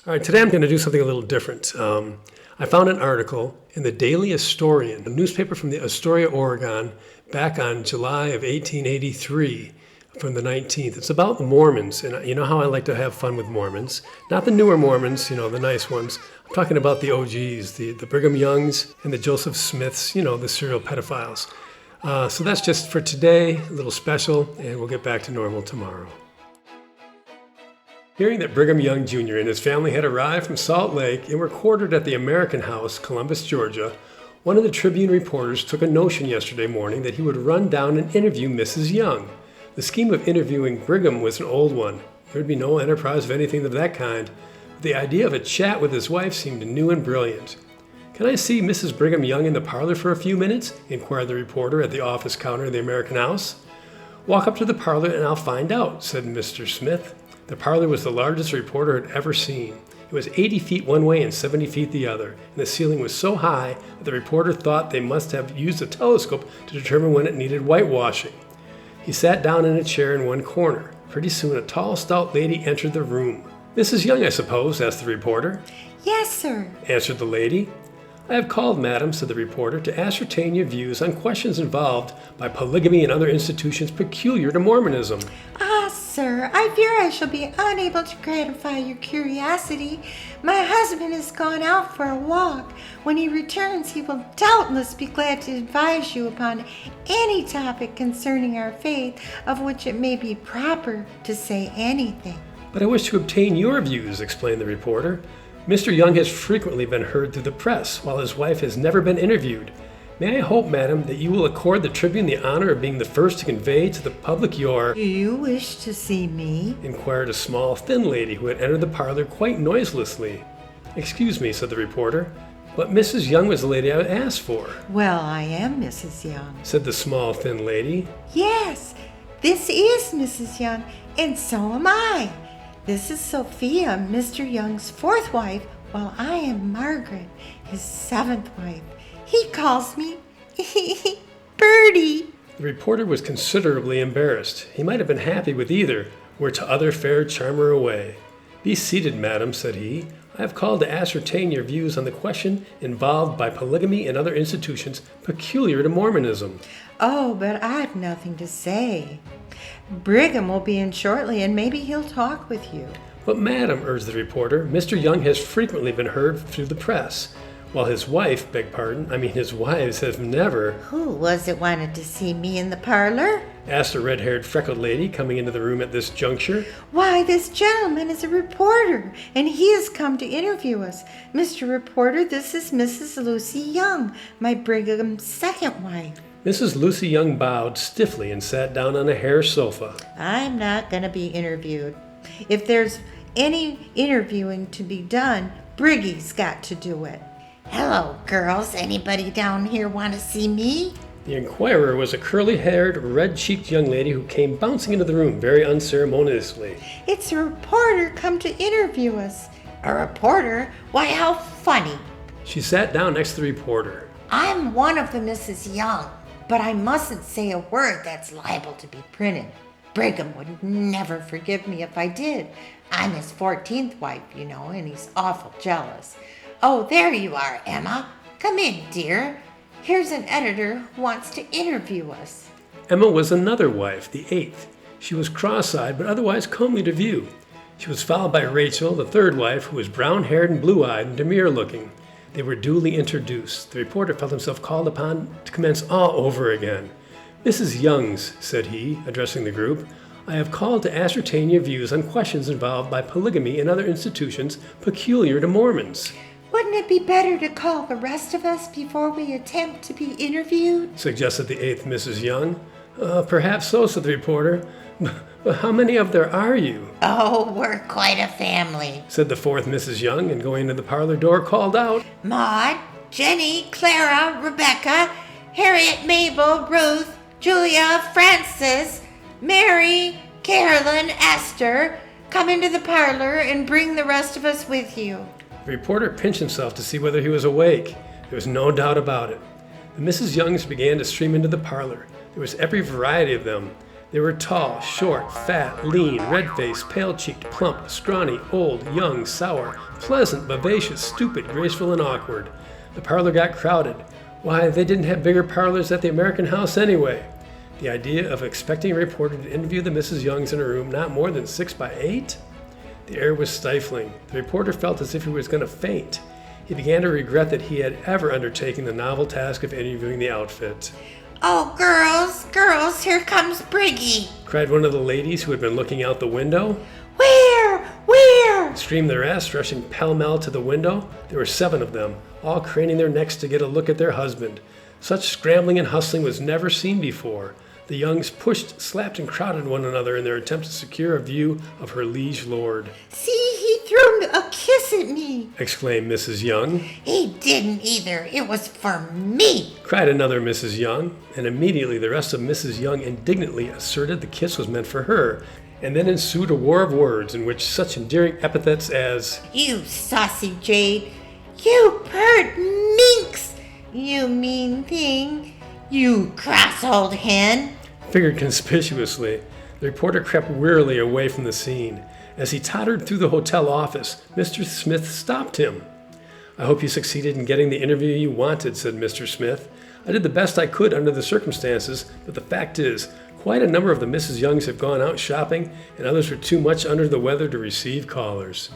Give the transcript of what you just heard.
All right, today I'm going to do something a little different. I found an article in the Daily Astorian, a newspaper from the Astoria, Oregon, back on July of 1883 from the 19th. It's about Mormons, and you know how I like to have fun with Mormons. Not the newer Mormons, the nice ones. I'm talking about the OGs, the Brigham Youngs and the Joseph Smiths, the serial pedophiles. So that's just for today, a little special, and we'll get back to normal tomorrow. Hearing that Brigham Young Jr. and his family had arrived from Salt Lake and were quartered at the American House, Columbus, Georgia, one of the Tribune reporters took a notion yesterday morning that he would run down and interview Mrs. Young. The scheme of interviewing Brigham was an old one. There would be no enterprise of anything of that kind, but the idea of a chat with his wife seemed new and brilliant. "Can I see Mrs. Brigham Young in the parlor for a few minutes?" inquired the reporter at the office counter of the American House. "Walk up to the parlor and I'll find out," said Mr. Smith. The parlor was the largest the reporter had ever seen. It was 80 feet one way and 70 feet the other, and the ceiling was so high that the reporter thought they must have used a telescope to determine when it needed whitewashing. He sat down in a chair in one corner. Pretty soon a tall, stout lady entered the room. "Mrs. Young, I suppose?" asked the reporter. "Yes, sir," answered the lady. "I have called, madam," said the reporter, "to ascertain your views on questions involved by polygamy and other institutions peculiar to Mormonism." Sir, I fear I shall be unable to gratify your curiosity. My husband has gone out for a walk. When he returns, he will doubtless be glad to advise you upon any topic concerning our faith of which it may be proper to say anything. "But I wish to obtain your views," explained the reporter. "Mr. Young has frequently been heard through the press, while his wife has never been interviewed. May I hope, madam, that you will accord the Tribune the honor of being the first to convey to the public your—" "Do you wish to see me?" inquired a small, thin lady who had entered the parlor quite noiselessly. "Excuse me," said the reporter, "but Mrs. Young was the lady I asked for." "Well, I am Mrs. Young," said the small, thin lady. "Yes, this is Mrs. Young, and so am I. This is Sophia, Mr. Young's fourth wife, while I am Margaret, his seventh wife. He calls me Birdie." The reporter was considerably embarrassed. He might have been happy with either, were to other fair charmer away. "Be seated, madam," said he. "I have called to ascertain your views on the question involved by polygamy and other institutions peculiar to Mormonism." "Oh, but I've nothing to say. Brigham will be in shortly, and maybe he'll talk with you." "But madam," urged the reporter, "Mr. Young has frequently been heard through the press, while his wife, his wives have never—" "Who was it wanted to see me in the parlor?" asked a red-haired, freckled lady coming into the room at this juncture. "Why, this gentleman is a reporter, and he has come to interview us. Mr. Reporter, this is Mrs. Lucy Young, my Brigham's second wife." Mrs. Lucy Young bowed stiffly and sat down on a hair sofa. "I'm not going to be interviewed. If there's any interviewing to be done, Briggy's got to do it. Hello, girls. Anybody down here want to see me?" The inquirer was a curly-haired, red-cheeked young lady who came bouncing into the room very unceremoniously. "It's a reporter come to interview us." "A reporter? Why, how funny." She sat down next to the reporter. "I'm one of the Mrs. Young, but I mustn't say a word that's liable to be printed. Brigham would never forgive me if I did. I'm his 14th wife, and he's awful jealous. Oh, there you are, Emma. Come in, dear. Here's an editor who wants to interview us." Emma was another wife, the 8th. She was cross-eyed, but otherwise comely to view. She was followed by Rachel, the 3rd wife, who was brown-haired and blue-eyed and demure-looking. They were duly introduced. The reporter felt himself called upon to commence all over again. "Mrs. Youngs," said he, addressing the group, "I have called to ascertain your views on questions involved by polygamy and other institutions peculiar to Mormons." "Wouldn't it be better to call the rest of us before we attempt to be interviewed?" suggested the 8th Mrs. Young. Perhaps so," said the reporter. "But how many of there are you?" "Oh, we're quite a family," said the 4th Mrs. Young, and going to the parlor door called out, "Maud, Jenny, Clara, Rebecca, Harriet, Mabel, Ruth, Julia, Frances, Mary, Carolyn, Esther. Come into the parlor and bring the rest of us with you." The reporter pinched himself to see whether he was awake. There was no doubt about it. The Mrs. Youngs began to stream into the parlor. There was every variety of them. They were tall, short, fat, lean, red-faced, pale-cheeked, plump, scrawny, old, young, sour, pleasant, vivacious, stupid, graceful, and awkward. The parlor got crowded. Why, they didn't have bigger parlors at the American House anyway. The idea of expecting a reporter to interview the Mrs. Youngs in a room not more than 6 by 8? The air was stifling. The reporter felt as if he was going to faint. He began to regret that he had ever undertaken the novel task of interviewing the outfit. Oh, girls, here comes Briggy, Cried one of the ladies who had been looking out the window. Where? Screamed the rest, rushing pell-mell to the window. There were 7 of them, all craning their necks to get a look at their husband. Such scrambling and hustling was never seen before. The Youngs pushed, slapped, and crowded one another in their attempt to secure a view of her liege lord. See, he threw a kiss at me. Exclaimed Mrs. Young. He didn't either. It was for me. Cried another Mrs. Young, and immediately the rest of Mrs. Young indignantly asserted the kiss was meant for her, and then ensued a war of words in which such endearing epithets as, You saucy jade. You pert minx. You mean thing. You cross old hen. figured conspicuously. The reporter crept wearily away from the scene. As he tottered through the hotel office, Mr. Smith stopped him. I hope you succeeded in getting the interview you wanted, said Mr. Smith. I did the best I could under the circumstances, but the fact is, quite a number of the Mrs. Youngs have gone out shopping, and others were too much under the weather to receive callers.